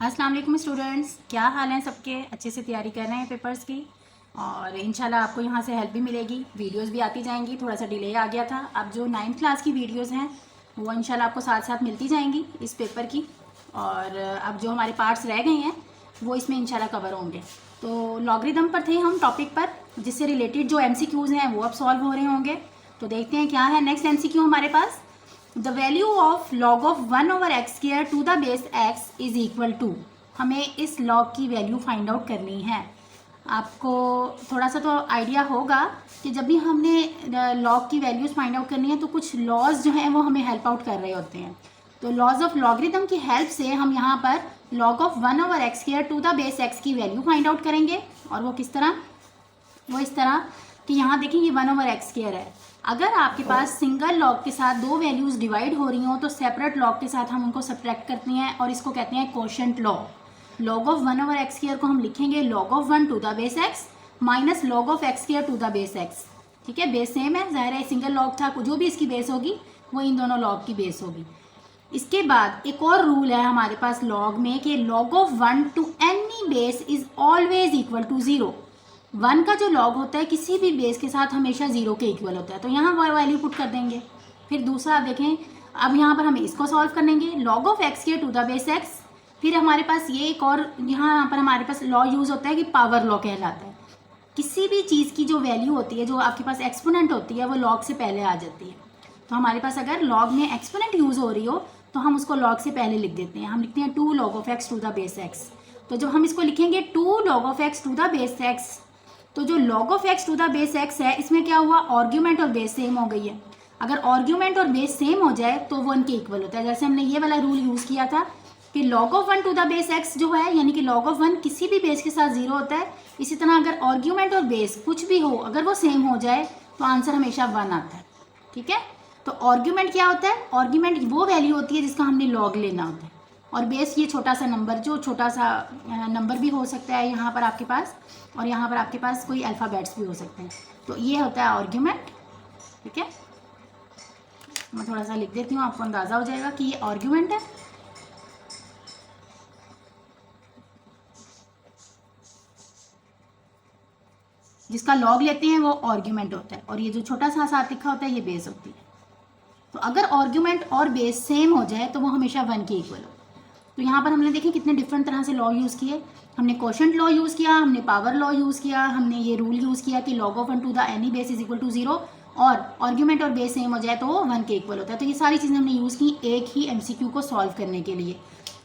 अस्सलाम वालेकुम स्टूडेंट्स, क्या हाल है सबके। अच्छे से तैयारी कर रहे हैं पेपर्स की और इंशाल्लाह आपको यहाँ से हेल्प भी मिलेगी। वीडियोस भी आती जाएंगी, थोड़ा सा डिले आ गया था। अब जो 9th क्लास की वीडियोस हैं वो इंशाल्लाह आपको साथ साथ मिलती जाएंगी इस पेपर की। और अब जो हमारे पार्ट्स रह गए हैं वो इसमें इंशाल्लाह कवर होंगे। तो लॉगरिदम पर थे हम टॉपिक पर, जिससे रिलेटेड जो MCQs हैं वो अब सॉल्व हो रहे होंगे। तो देखते हैं क्या है नेक्स्ट MCQ हमारे पास। The value of log of 1/x² to the base x is equal to. हमें इस लॉग की वैल्यू फाइंड आउट करनी है। आपको थोड़ा सा तो आइडिया होगा कि जब भी हमने लॉग की वैल्यूज फाइंड आउट करनी है तो कुछ लॉज जो हैं वो हमें हेल्प आउट कर रहे होते हैं। तो लॉज ऑफ लॉगरिदम की हेल्प से हम यहाँ पर log of 1/x² to the base x की वैल्यू फाइंड आउट करेंगे। और वो किस तरह, वो इस तरह कि यहाँ देखें ये 1/x² है। अगर आपके पास सिंगल लॉग के साथ दो वैल्यूज डिवाइड हो रही हो तो सेपरेट लॉग के साथ हम उनको सब्ट्रैक्ट करते हैं और इसको कहते हैं quotient law. Log of 1/x² को हम लिखेंगे log of 1 to the base x minus log of x² to the base x। ठीक है, बेस सेम है, ज़ाहिर है सिंगल लॉग था, जो भी इसकी बेस होगी वो इन दोनों लॉग की बेस होगी। इसके बाद एक और रूल है हमारे पास लॉग में कि log of 1 to any base is always equal to 0। 1 का जो लॉग होता है किसी भी बेस के साथ हमेशा 0 के इक्वल होता है, तो यहाँ वो वैल्यू पुट कर देंगे। फिर दूसरा देखें, अब यहाँ पर हमें इसको सॉल्व कर लेंगे log of x² to the base x। फिर हमारे पास ये एक और यहाँ पर हमारे पास लॉ यूज़ होता है कि पावर लॉ कहलाता है। किसी भी चीज़ की जो वैल्यू होती है, जो आपके पास एक्सपोनेंट होती है, वो लॉग से पहले आ जाती है। तो हमारे पास अगर लॉग में एक्सपोनेंट यूज़ हो रही हो तो हम उसको लॉग से पहले लिख देते हैं। हम लिखते हैं 2 log of x to the base x। तो जब हम इसको लिखेंगे 2 log of x to the base x, तो जो log of x to the base x है इसमें क्या हुआ, आर्ग्यूमेंट और बेस सेम हो गई है। अगर आर्ग्यूमेंट और बेस सेम हो जाए तो वो इनके इक्वल होता है। जैसे हमने ये वाला रूल यूज़ किया था कि log of 1 to the base x जो है, यानी कि log of 1 किसी भी बेस के साथ 0 होता है। इसी तरह अगर आर्ग्यूमेंट और बेस कुछ भी हो, अगर वो सेम हो जाए तो आंसर हमेशा 1 आता है। ठीक है, तो आर्ग्यूमेंट क्या होता है, आर्ग्यूमेंट वो वैल्यू होती है जिसका हमने लॉग लेना होता है। और बेस ये छोटा सा नंबर, जो छोटा सा नंबर भी हो सकता है यहाँ पर आपके पास, और यहाँ पर आपके पास कोई अल्फ़ाबेट्स भी हो सकते हैं। तो ये होता है आर्ग्यूमेंट। ठीक है, मैं थोड़ा सा लिख देती हूँ, आपको अंदाज़ा हो जाएगा कि ये आर्ग्यूमेंट है। जिसका लॉग लेते हैं वो आर्ग्यूमेंट होता है, और ये जो छोटा सा साथ लिखा होता है ये बेस होती है। तो अगर आर्ग्यूमेंट और बेस सेम हो जाए तो वो हमेशा 1 के इक्वल हो। तो यहाँ पर हमने देखें कितने डिफरेंट तरह से लॉ यूज़ किए। हमने कोशेंट लॉ यूज़ किया, हमने पावर लॉ यूज़ किया, हमने ये रूल यूज़ किया कि log of 1 to the any base is equal to 0, और आर्ग्यूमेंट और बेस सेम हो जाए तो वो 1 के इक्वल होता है। तो ये सारी चीज़ें हमने यूज़ की एक ही MCQ को सॉल्व करने के लिए।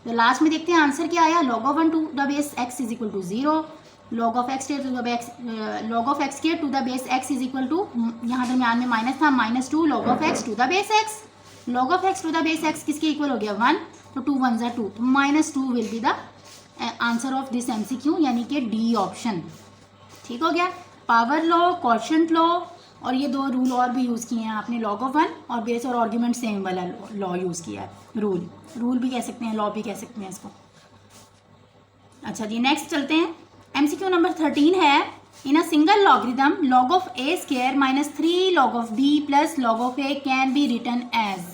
तो लास्ट में देखते हैं आंसर क्या आया। Log of 1 to the base x is equal to 0, log of x square to the base x is equal to, यहाँ दरमियान में माइनस था, -2 log of x to the base x। log of x to the base x किसके equal हो गया, 1, तो 2 1 2, तो -2 will be the answer of this MCQ, यानी कि डी ऑप्शन। ठीक हो गया। पावर लॉ, कोशेंट लॉ, और ये दो रूल और भी यूज़ किए हैं आपने, log of 1 और बेस और आर्ग्यूमेंट सेम वाला लॉ यूज़ किया है। रूल भी कह सकते हैं, लॉ भी कह सकते हैं इसको। अच्छा जी, नेक्स्ट चलते हैं। MCQ नंबर 13 है, in a single logarithm log of a² minus 3 log of b plus log of a can be written as.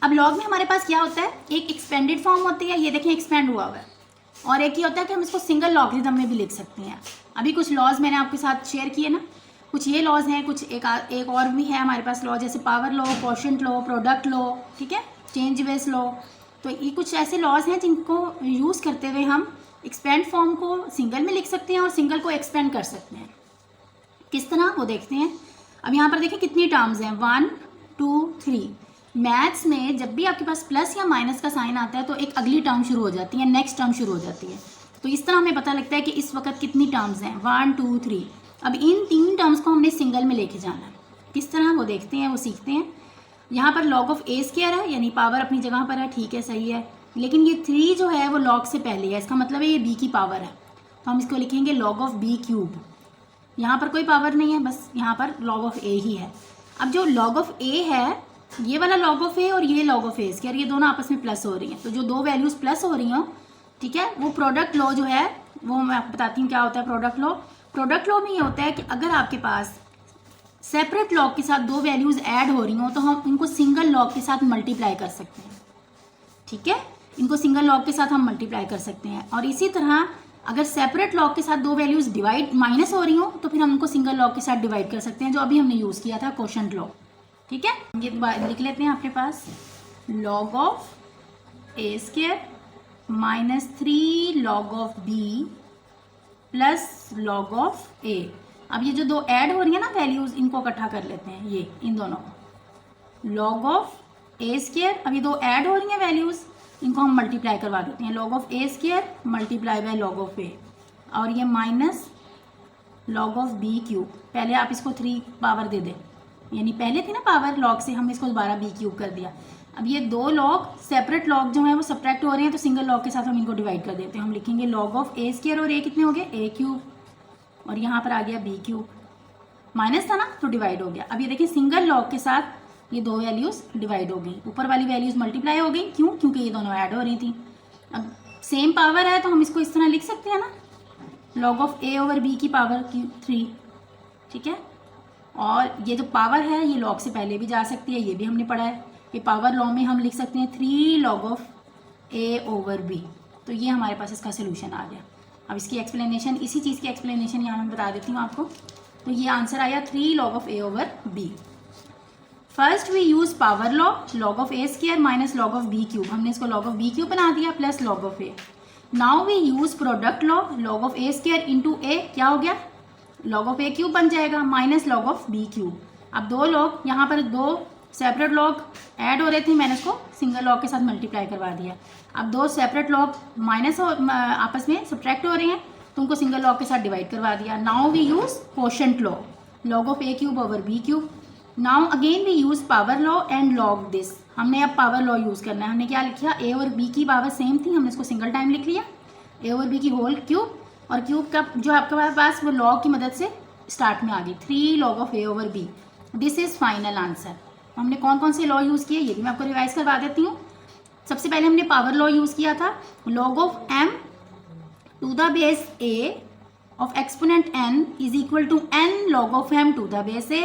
अब लॉग में हमारे पास क्या होता है, एक एक्सपेंडेड फॉर्म होती है, ये देखें एक्सपेंड हुआ हुआ है, और एक ये होता है कि हम इसको सिंगल लॉगरिदम में भी लिख सकते हैं। अभी कुछ लॉज मैंने आपके साथ शेयर किए ना, कुछ ये लॉज हैं, कुछ एक और भी है हमारे पास लॉ, जैसे power law, quotient law, product law, ठीक है, चेंज बेस लॉ। तो ये कुछ ऐसे लॉज हैं जिनको यूज़ करते हुए हम एक्सपेंड फॉर्म को सिंगल में लिख सकते हैं और सिंगल को एक्सपेंड कर सकते हैं। किस तरह वो देखते हैं। अब यहाँ पर देखिए कितनी टर्म्स हैं, 1 2 3। मैथ्स में जब भी आपके पास प्लस या माइनस का साइन आता है तो एक अगली टर्म शुरू हो जाती है, नेक्स्ट टर्म शुरू हो जाती है। तो इस तरह हमें पता लगता है कि इस वक्त कितनी टर्म्स हैं, 1 2 3। अब इन 3 टर्म्स को हमने सिंगल में लेके जाना है। किस तरह वो देखते हैं, वो सीखते हैं। यहाँ पर log ऑफ a² है, यानी पावर अपनी जगह पर है, ठीक है, सही है, लेकिन ये 3 जो है वो log से पहले है, इसका मतलब है ये b की पावर है, तो हम इसको लिखेंगे log ऑफ b³। यहाँ पर कोई पावर नहीं है, बस यहाँ पर log ऑफ a ही है। अब जो log ऑफ a है, ये वाला log ऑफ a और ये log ऑफ a², ये दोनों आपस में प्लस हो रही हैं। तो जो दो वैल्यूज़ प्लस हो रही हों, ठीक है, वो प्रोडक्ट लॉ जो है वो मैं आपको बताती हूँ क्या होता है। प्रोडक्ट लॉ में ये होता है कि अगर आपके पास सेपरेट लॉग के साथ दो वैल्यूज़ ऐड हो रही हों तो हम इनको सिंगल लॉग के साथ मल्टीप्लाई कर सकते हैं। ठीक है, इनको सिंगल लॉग के साथ हम मल्टीप्लाई कर सकते हैं। और इसी तरह अगर सेपरेट लॉग के साथ दो वैल्यूज़ डिवाइड माइनस हो रही हो तो फिर हम उनको सिंगल लॉग के साथ डिवाइड कर सकते हैं, जो अभी हमने यूज़ किया था कोशेंट लॉ। ठीक है, ये लिख लेते हैं अपने पास, log of a square minus 3 log of b plus log of a. अब ये जो दो ऐड हो रही है ना वैल्यूज़, इनको इकट्ठा कर लेते हैं, ये इन दोनों लॉग ऑफ ए स्क्वायर, अब ये दो ऐड हो रही हैं वैल्यूज़, इनको हम मल्टीप्लाई करवा देते हैं, log of a square multiply by log of a, और ये minus log of b cube. पहले आप इसको 3 पावर दे दें, यानी पहले थी ना पावर लॉग से, हमने इसको दोबारा बी क्यूब कर दिया। अब ये दो लॉग सेपरेट लॉग जो है वो सब्ट्रैक्ट हो रहे हैं, तो सिंगल लॉग के साथ हम इनको डिवाइड कर देते हैं। हम लिखेंगे लॉग ऑफ ए स्क्वायर और ए कितने हो गए, ए क्यूब, और यहाँ पर आ गया बी क्यूब, माइनस था ना तो डिवाइड हो गया। अब ये देखिए सिंगल लॉग के साथ ये दो वैल्यूज़ डिवाइड हो गई, ऊपर वाली वैल्यूज़ मल्टीप्लाई हो गई, क्यों, क्योंकि ये दोनों ऐड हो रही थी। अब सेम पावर है तो हम इसको इस तरह लिख सकते हैं ना, log of a over b की पावर 3। ठीक है, और ये जो पावर है ये लॉग से पहले भी जा सकती है, ये भी हमने पढ़ा है, ये पावर लॉ में हम लिख सकते हैं 3 log of a over b. तो ये हमारे पास इसका सोल्यूशन आ गया। अब इसकी एक्सप्लेनेशन, इसी चीज़ की एक्सप्लेनेशन यहाँ मैं बता देती हूँ आपको। तो ये आंसर आया 3 log of a over b. First we use power law, log of a square minus log of b cube, हमने इसको लॉग ऑफ बी क्यूब बना दिया plus log of a. Now we use product law, log of a square into a क्या हो गया, log of a cube बन जाएगा, minus log of b cube. अब दो लॉग, यहाँ पर दो सेपरेट लॉग ऐड हो रहे थे, मैंने उसको सिंगल लॉग के साथ मल्टीप्लाई करवा दिया। अब दो सेपरेट लॉग माइनस आपस में सब्ट्रैक्ट हो रहे हैं, तो उनको सिंगल लॉग के साथ डिवाइड करवा दिया। Now we use quotient law, log of a cube over b cube. Now again we use power law and log this, हमने अब पावर लॉ यूज़ करना है। हमने क्या लिखा, ए और बी की पावर सेम थी, हमने इसको सिंगल टाइम लिख लिया, ए और बी की होल क्यूब, और क्यूब का जो आपके पास वो लॉग की मदद से स्टार्ट में आ गई 3 log of a over b. This is final answer. हमने कौन कौन से लॉ यूज़ किए ये भी मैं आपको रिवाइज करवा देती हूँ। सबसे पहले हमने पावर लॉ यूज़ किया था, log of m to the base a of exponent n is equal to n log of m to the base a,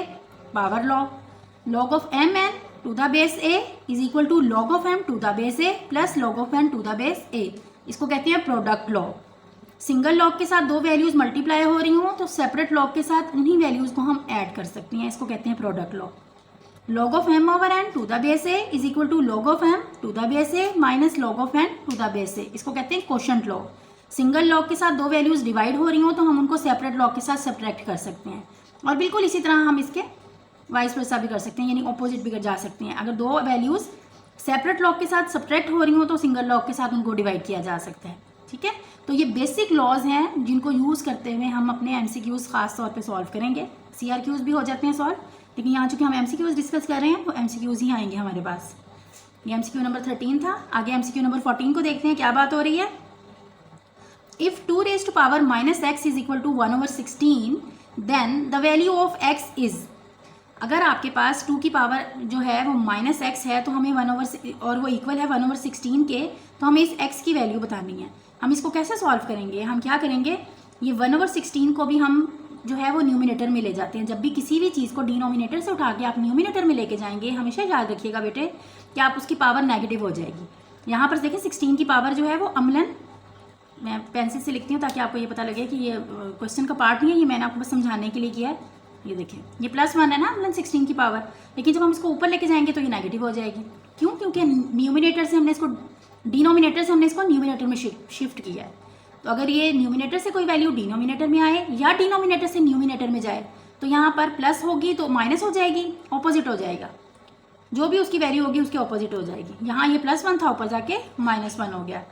power law. Log of mn to the base a is equal to log of m to the base a plus log of n to the base a, इसको कहते हैं product law. Single log के साथ दो values multiply हो रही हों तो सेपरेट लॉग के साथ उन्हीं वैल्यूज़ को हम ऐड कर सकते हैं, इसको कहते हैं product law. log of m over n to the base a is equal to log of m to the base a minus log of n to the base a, इसको कहते हैं कोशेंट लॉ। सिंगल लॉग के साथ दो values divide हो रही हो तो हम उनको सेपरेट लॉग के साथ सब्ट्रैक्ट कर सकते हैं, और बिल्कुल इसी तरह हम इसके वाइस वर्सा भी कर सकते हैं, यानी ऑपोजिट भी जा सकते हैं। अगर दो वैल्यूज़ सेपरेट लॉग के साथ सब्ट्रैक्ट हो रही हो तो सिंगल लॉग के साथ उनको डिवाइड किया जा सकता है। ठीक है, तो ये बेसिक लॉज हैं जिनको यूज़ करते हुए हम अपने MCQs खास तौर पे सॉल्व करेंगे। CRQs भी हो जाते हैं सॉल्व, लेकिन यहाँ चूँकि हम MCQs डिस्कस कर रहे हैं तो MCQs ही आएंगे हमारे पास। ये MCQ नंबर 13 था, आगे MCQ नंबर 14 को देखते हैं क्या बात हो रही है। If 2 raised to power minus x is equal to 1/16 then the value of x is, अगर आपके पास 2 की पावर जो है वो -x है तो हमें 1/, और वो इक्वल है 1/16 के, तो हमें इस x की वैल्यू बतानी है। हम इसको कैसे सॉल्व करेंगे, हम क्या करेंगे, ये 1/16 को भी हम जो है वो न्यूमिनेटर में ले जाते हैं। जब भी किसी भी चीज़ को डिनोमिनेटर से उठा के आप न्यूमिनेटर में लेके जाएंगे, हमेशा याद रखिएगा बेटे कि आप उसकी पावर नेगेटिव हो जाएगी। यहाँ पर देखिए 16 की पावर जो है वो अम्लन, मैं पेंसिल से लिखती हूँ ताकि आपको ये पता लगे कि ये क्वेश्चन का पार्ट नहीं है, ये मैंने आपको बस समझाने के लिए किया है। ये देखिए ये +1 है ना अम्लन 16 की पावर, लेकिन जब हम इसको ऊपर लेके जाएंगे तो ये नेगेटिव हो जाएगी। क्यों, क्योंकि न्यूमिनेटर से हमने इसको, डिनोमिनेटर से हमने इसको न्यूमिनेटर में शिफ्ट किया है। तो अगर ये न्यूमिनेटर से कोई वैल्यू डिनोमिनेटर में आए या डिनोमिनेटर से न्यूमिनेटर में जाए तो यहाँ पर प्लस होगी तो माइनस हो जाएगी, ऑपोजिट हो जाएगा, जो भी उसकी वैल्यू होगी उसके ऑपोजिट हो जाएगी। यहाँ ये +1 था, ऊपर जाके -1 हो गया।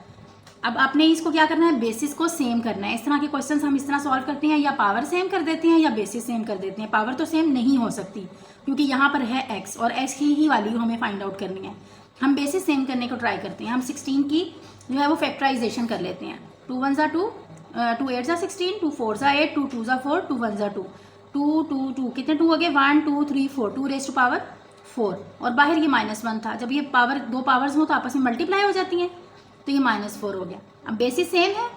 अब आपने इसको क्या करना है, बेसिस को सेम करना है। इस तरह के क्वेश्चंस हम इस तरह सॉल्व करते हैं, या पावर सेम कर देते हैं या बेसिस सेम कर देते हैं। पावर तो सेम नहीं हो सकती क्योंकि यहाँ पर है x और x की ही वैल्यू हमें फाइंड आउट करनी है। हम बेसिस सेम करने को ट्राई करते हैं। हम 16 की जो है वो फैक्टराइजेशन कर लेते हैं। 2 1 = 2, 2 8 = 16, 2 4 = 8, 2 2 = 4, 2 1 = 2, 2 2 2 कितने 2 हो गए, 1 2 3 4, 2 raised to power 4, और बाहर ये -1 था। जब ये पावर दो पावर्स हो तो आपस में मल्टीप्लाई हो जाती हैं, तो ये -4 हो गया। अब बेसिस सेम है,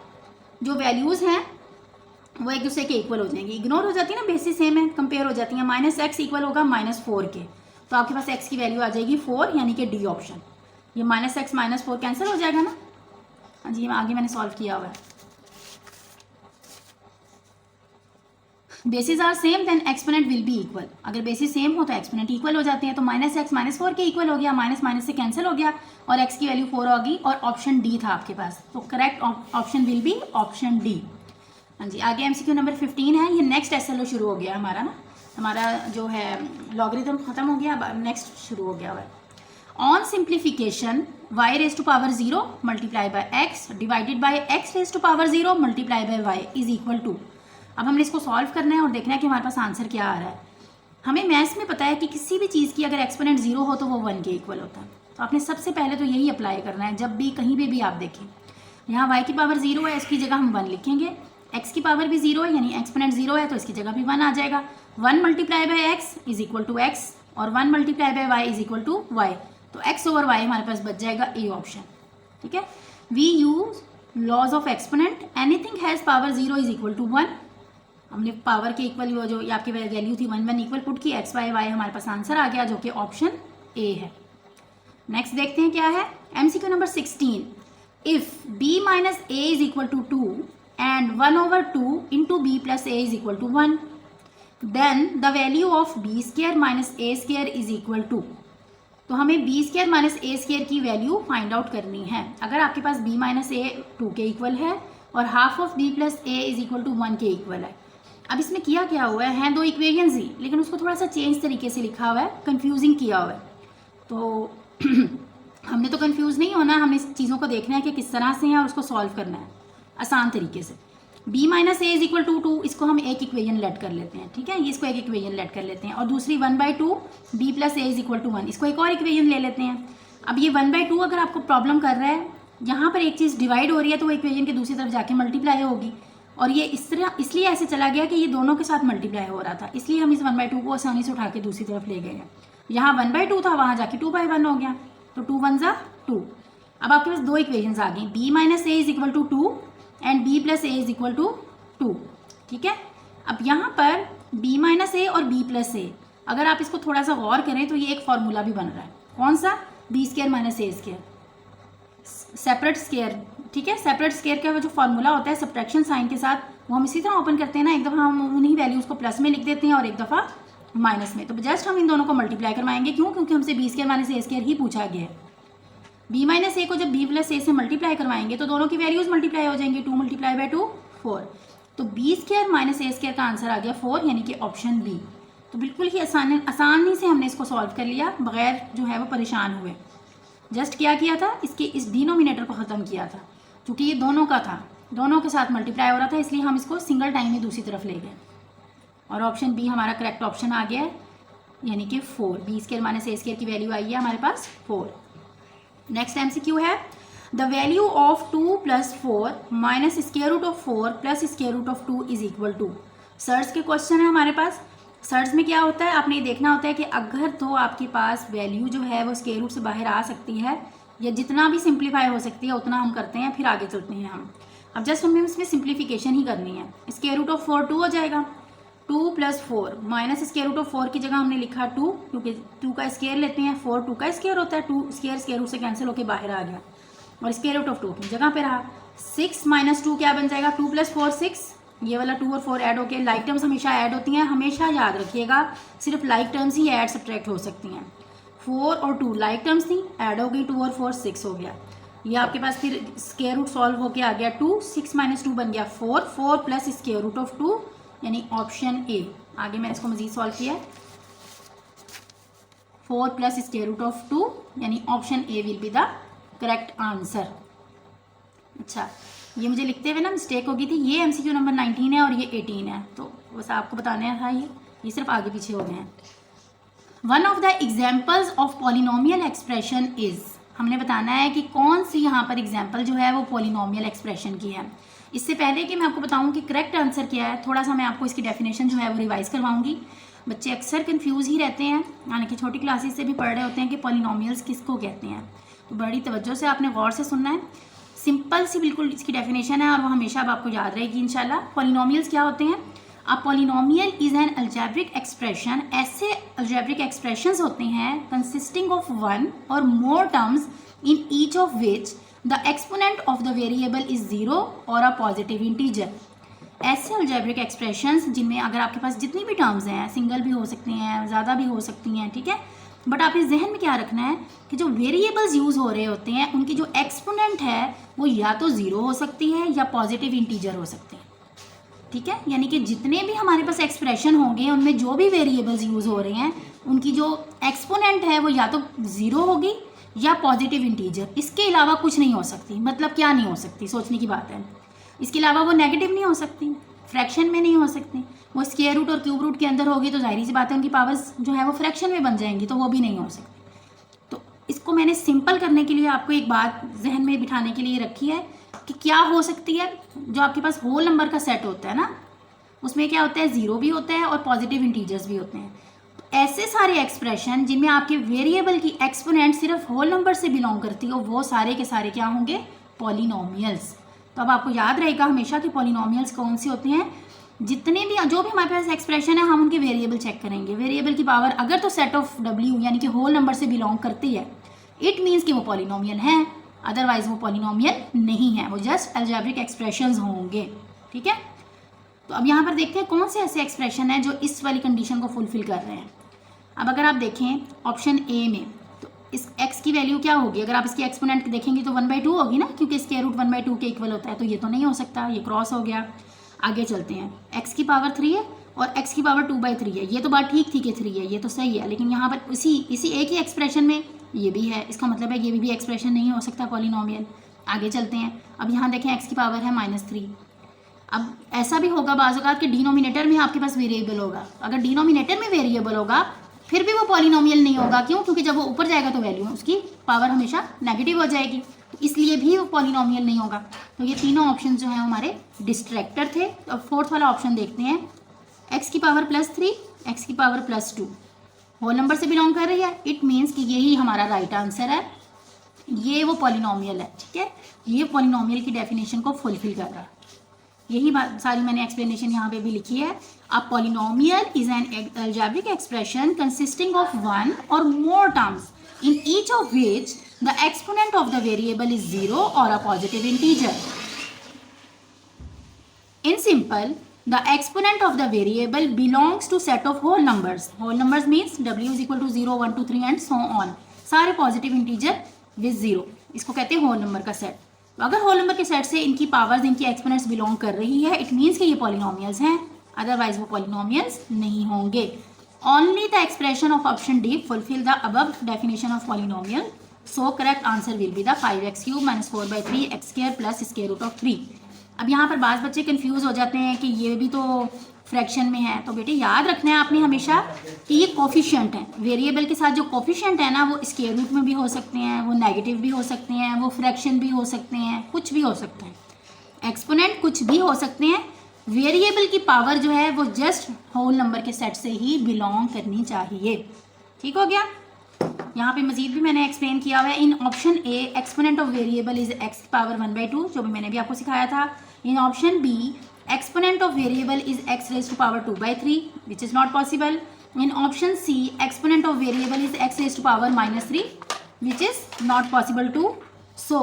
जो वैल्यूज़ हैं वो एक दूसरे के इक्वल हो जाएंगी, इग्नोर हो जाती है ना, बेसिस सेम है, कंपेयर हो जाती हैं। -x इक्वल होगा -4 के, तो आपके पास x की वैल्यू आ जाएगी 4, यानी कि डी ऑप्शन। ये -x -4 कैंसिल हो जाएगा ना। हाँ जी, आगे मैंने सॉल्व किया हुआ है। Basis are same then exponent will be equal. अगर बेसिस सेम हो तो एक्सपोनेंट इक्वल हो जाते हैं। तो -x -4 के इक्वल हो गया, माइनस माइनस से कैंसिल हो गया और x की वैल्यू 4 होगी और ऑप्शन डी था आपके पास। तो correct option will be option D. हाँ जी, आगे एमसीक्यू नंबर 15 है। ये नेक्स्ट एसएलओ शुरू हो गया हमारा ना, हमारा जो है लॉगरिथम खत्म हो गया, अब नेक्स्ट शुरू हो गया हुआ है। On simplification y raise to power 0 multiply by x divided by x raise to power 0 multiply by y is equal to. अब हमने इसको सॉल्व करना है और देखना है कि हमारे पास आंसर क्या आ रहा है। हमें मैथ्स में पता है कि किसी भी चीज़ की अगर एक्सपोनेंट 0 हो तो वो 1 के इक्वल होता है। तो आपने सबसे पहले तो यही अप्लाई करना है। जब भी कहीं भी आप देखें, यहाँ y की पावर 0 है, इसकी जगह हम 1 लिखेंगे। x की पावर भी 0 है, यानी एक्सपोनेंट 0 है, तो इसकी जगह भी 1 आ जाएगा। 1 multiply by x is equal to x और 1 multiply by y is equal to y। तो x ओवर y हमारे पास बच जाएगा ए ऑप्शन। ठीक है, we use laws of exponent, anything has power 0 is equal to 1। हमने पावर के इक्वल जो आपकी वैल्यू थी 1 1 इक्वल पुट की, x बाय y हमारे पास आंसर आ गया जो कि ऑप्शन ए है। नेक्स्ट देखते हैं क्या है। MCQ number 16, if b minus a is equal to 2 and 1/2 into b plus a is equal to 1 then the value of b square minus a square is equal to. तो हमें b square minus a square की value find out करनी है। अगर आपके पास b minus ए 2 के equal है और half of b plus a is equal to 1 के इक्वल है। अब इसमें किया क्या हुआ है, दो इक्वेशंस ही, लेकिन उसको थोड़ा सा चेंज तरीके से लिखा हुआ है, कंफ्यूजिंग किया हुआ है। तो हमने तो कंफ्यूज नहीं होना, हमें इस चीज़ों को देखना है कि किस तरह से है और उसको सॉल्व करना है आसान तरीके से। b minus a is equal to 2, इसको हम एक इक्वेशन लेट कर लेते हैं। ठीक है, ये इसको एक इक्वेशन लेट कर लेते हैं और दूसरी 1/2 b plus a is equal to 1, इसको एक और इक्वेशन ले लेते हैं। अब ये 1/2 अगर आपको प्रॉब्लम कर रहा है, यहाँ पर एक चीज़ डिवाइड हो रही है तो वो इक्वेशन के दूसरी तरफ जाके मल्टीप्लाई होगी, और ये इस तरह इसलिए ऐसे चला गया कि ये दोनों के साथ मल्टीप्लाई हो रहा था, इसलिए हम इस 1/2 को आसानी से उठा के दूसरी तरफ ले गए हैं। यहाँ 1/2 था, वहाँ जाके 2/1 हो गया, तो 2 1 जा 2। अब आपके पास दो इक्वेशंस आ गई, b minus a is equal to 2 and b plus a is equal to 2। ठीक है, अब यहाँ पर b माइनस ए और b प्लस ए, अगर आप इसको थोड़ा सा गौर करें तो ये एक फॉर्मूला भी बन रहा है। कौन सा? b square minus a square, separate square. ठीक है, सेपरेट स्क्वायर का जो फॉर्मूला होता है सब्ट्रैक्शन साइन के साथ, वो हम इसी तरह ओपन करते हैं ना, एक दफ़ा हम उन्हीं वैल्यूज़ को प्लस में लिख देते हैं और एक दफ़ा माइनस में। तो जस्ट हम इन दोनों को मल्टीप्लाई करवाएंगे, क्यों? क्योंकि हमसे b square minus a square ही पूछा गया है। b माइनस ए को जब b प्लस ए से मल्टीप्लाई करवाएंगे तो दोनों की वैल्यूज़ मल्टीप्लाई हो जाएंगी। 2 मल्टीप्लाई बाय 2 4, तो b square minus a square का आंसर आ गया 4, यानी कि ऑप्शन बी। तो बिल्कुल ही आसानी से हमने इसको सॉल्व कर लिया बगैर जो है वो परेशान हुए। जस्ट क्या किया था, इसके इस डिनोमिनेटर को ख़त्म किया था, क्योंकि ये दोनों का था, दोनों के साथ मल्टीप्लाई हो रहा था, इसलिए हम इसको सिंगल टाइम में दूसरी तरफ ले गए और ऑप्शन बी हमारा करेक्ट ऑप्शन आ गया है, यानी कि 4। b square minus a square की वैल्यू आई है हमारे पास 4। नेक्स्ट एमसीक्यू है, the value of 2 plus 4 minus square root of 4 plus square root of 2 is equal to. सर्च के क्वेश्चन है हमारे पास। सर्च में क्या होता है, आपने ये देखना होता है कि अगर तो आपके पास वैल्यू जो है वो स्क्वायर रूट से बाहर आ सकती है या जितना भी सिंप्लीफाई हो सकती है उतना हम करते हैं, फिर आगे चलते हैं हम। अब जस्ट हमें इसमें सिंप्लीफिकेशन ही करनी है। स्क्वायर रूट ऑफ 4 2 हो जाएगा, 2 plus 4 minus square root of 4 की जगह हमने लिखा 2, क्योंकि 2 का स्क्वायर लेते हैं, 4 2 का स्क्वायर होता है, 2 स्क्वायर रूट से कैंसिल होकर बाहर आ गया और स्क्वायर रूट ऑफ 2 की जगह पे रहा। 6 माइनस 2 क्या बन जाएगा, 2 प्लस 4 6, ये वाला 2 और 4 ऐड होके, लाइक टर्म्स हमेशा ऐड होती हैं, हमेशा याद रखिएगा, सिर्फ लाइक टर्म्स ही ऐड सब्ट्रैक्ट हो सकती हैं। 4 और 2 लाइक टर्म्स थी, ऐड हो गई, 2 और 4 6 हो गया। ये आपके पास फिर स्क्वायर रूट सॉल्व होके आ गया 2, 6 माइनस 2 बन गया 4, 4 प्लस स्क्वायर रूट ऑफ 2, यानी ऑप्शन ए। आगे मैंने इसको मजीद सॉल्व किया है, 4 प्लस स्क्वायर रूट ऑफ 2, यानी option A will be the correct answer. अच्छा, ये मुझे लिखते हुए ना मिस्टेक हो गई थी, ये एमसीक्यू नंबर 19 है और ये 18 है, तो बस आपको बताना था, ये सिर्फ आगे पीछे हो गए हैं। One of the examples of polynomial expression is, हमने बताना है कि कौन सी यहाँ पर एग्जाम्पल जो है वो पॉलिनोमियल एक्सप्रेशन की है। इससे पहले कि मैं आपको बताऊँ कि करेक्ट आंसर क्या है, थोड़ा सा मैं आपको इसकी डेफिनेशन जो है वो रिवाइज करवाऊँगी। बच्चे अक्सर कन्फ्यूज़ ही रहते हैं, हालांकि छोटी क्लासेस से भी पढ़ रहे होते हैं कि पॉलिनोमियल्स किसको कहते हैं, तो बड़ी तवज्जो से आपने गौर से सुनना है। सिंपल सी बिल्कुल इसकी डेफिनेशन है और वो हमेशा अब आपको याद रहेगी इंशाल्लाह। पॉलिनोमियल्स क्या होते हैं, अ polynomial is an algebraic expression, ऐसे अलजेब्रिक एक्सप्रेशंस होते हैं consisting of one or more terms in each of which the exponent of the variable is zero or a positive integer. ऐसे अलजेब्रिक एक्सप्रेशंस जिनमें अगर आपके पास जितनी भी टर्म्स हैं, सिंगल भी हो सकती हैं, ज़्यादा भी हो सकती हैं, ठीक है, बट आप इस जहन में क्या रखना है कि जो वेरिएबल्स यूज़ हो रहे होते हैं उनकी जो एक्सपोनेंट है वो या तो ज़ीरो हो सकती है या पॉजिटिव इंटीजर हो सकती है, ठीक है। यानी कि जितने भी हमारे पास एक्सप्रेशन होंगे उनमें जो भी वेरिएबल्स यूज़ हो रहे हैं उनकी जो एक्सपोनेंट है वो या तो ज़ीरो होगी या पॉजिटिव इंटीजर, इसके अलावा कुछ नहीं हो सकती। मतलब क्या नहीं हो सकती, सोचने की बात है। इसके अलावा वो नेगेटिव नहीं हो सकती, फ्रैक्शन में नहीं हो सकती, वो स्क्वायर रूट और क्यूब रूट के अंदर होगी तो जाहिर सी बात है उनकी पावर्स जो है वो फ्रैक्शन में बन जाएंगी, तो वो भी नहीं हो सकती। तो इसको मैंने सिंपल करने के लिए आपको एक बात जहन में बिठाने के लिए रखी है कि क्या हो सकती है। जो आपके पास होल नंबर का सेट होता है ना, उसमें क्या होता है, ज़ीरो भी होता है और पॉजिटिव इंटीजर्स भी होते हैं। ऐसे सारे एक्सप्रेशन जिनमें आपके वेरिएबल की एक्सपोनेंट सिर्फ होल नंबर से बिलोंग करती हो वो सारे के सारे क्या होंगे, पॉलिनोमियल्स। तो अब आपको याद रहेगा हमेशा कि पॉलिनोमियल्स कौन से होते हैं, जितने भी जो भी हमारे पास एक्सप्रेशन है हम उनके वेरिएबल चेक करेंगे। वेरिएबल की पावर अगर तो सेट ऑफ डब्ल्यू यानी कि होल नंबर से बिलोंग करती है, इट मीन्स कि वो पॉलिनोमियल हैं, अदरवाइज वो पॉलिनोमियल नहीं है, वो जस्ट अलजेब्रिक एक्सप्रेशंस होंगे, ठीक है। तो अब यहाँ पर देखते हैं कौन से ऐसे एक्सप्रेशन हैं जो इस वाली कंडीशन को फुलफिल कर रहे हैं। अब अगर आप देखें ऑप्शन ए में, तो इस x की वैल्यू क्या होगी, अगर आप इसकी एक्सपोनेंट देखेंगे तो 1/2 होगी ना, क्योंकि स्क्वायर रूट 1/2 के इक्वल होता है, तो ये तो नहीं हो सकता, ये क्रॉस हो गया। आगे चलते हैं, x की पावर 3 है और x की पावर 2/3 है, ये तो बात ठीक थी कि 3 है, ये तो सही है, लेकिन यहाँ पर इसी एक ही एक्सप्रेशन में ये भी है, इसका मतलब है ये भी एक्सप्रेशन नहीं हो सकता पॉलिनोमियल। आगे चलते हैं, अब यहाँ देखें x की पावर है -3। अब ऐसा भी होगा बाज़ औक़ात कि डिनोमिनेटर में आपके पास वेरिएबल होगा, अगर डिनोमिनेटर में वेरिएबल होगा फिर भी वो पॉलिनोमियल नहीं होगा। क्यों? क्योंकि जब वो ऊपर जाएगा तो वैल्यू उसकी पावर हमेशा नेगेटिव हो जाएगी, तो इसलिए भी वो पॉलिनोमियल नहीं होगा। तो ये तीनों ऑप्शन जो हैं हमारे डिस्ट्रैक्टर थे। और फोर्थ वाला ऑप्शन देखते हैं, x की पावर +3, x की पावर +2 होल नंबर से बिलोंग कर रही है, इट मीन्स कि यही हमारा राइट आंसर है, ये वो पॉलिनोमियल है, ठीक है, ये पॉलिनोमियल की डेफिनेशन को फुलफिल कर रहा है। यही बात सारी मैंने एक्सप्लेनेशन यहाँ पे भी लिखी है। A polynomial is an algebraic expression consisting of one or more terms in each of which the exponent of the variable is zero or a positive integer. In simple, the exponent of the variable belongs to set of whole numbers. Whole numbers means w is equal to 0, 1, 2, 3 and so on, सारे positive integer with zero, इसको कहते हैं whole number का set. तो अगर whole number के set से इनकी पावर्स, इनकी एक्सपोनेंट्स बिलोंग कर रही है, इट मीन्स कि ये पॉलिनोमियल्स हैं, अदरवाइज वो पॉलिनोमियल्स नहीं होंगे। Only the expression of option d fulfil the above definition of polynomial, so correct answer will be the 5x³ - 4/3x² + square root of 3। अब यहाँ पर बाज़ बच्चे कंफ्यूज हो जाते हैं कि ये भी तो फ्रैक्शन में है, तो बेटे याद रखना है आपने हमेशा कि ये कोफिशिएंट हैं। वेरिएबल के साथ जो कोफिशिएंट है ना, वो स्क्वायर रूट में भी हो सकते हैं, वो नेगेटिव भी हो सकते हैं, वो फ्रैक्शन भी हो सकते हैं, कुछ भी हो सकते हैं, एक्सपोनेंट कुछ भी हो सकते हैं। वेरिएबल की पावर जो है वो जस्ट होल नंबर के सेट से ही बिलोंग करनी चाहिए। ठीक हो गया। यहाँ पे मजीद भी मैंने एक्सप्लेन किया हुआ है। In option a exponent of variable is x की पावर 1/2, जो भी मैंने भी आपको सिखाया था। In option b exponent of variable is x raised to power 2/3, which is not possible. In option C, exponent of variable is x raised to power -3, which is not possible too. So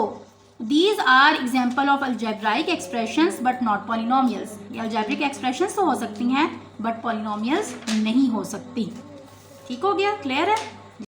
these are example of algebraic expressions but not polynomials. ये algebraic expressions तो हो सकती हैं but polynomials नहीं हो सकती। ठीक हो गया, क्लियर है?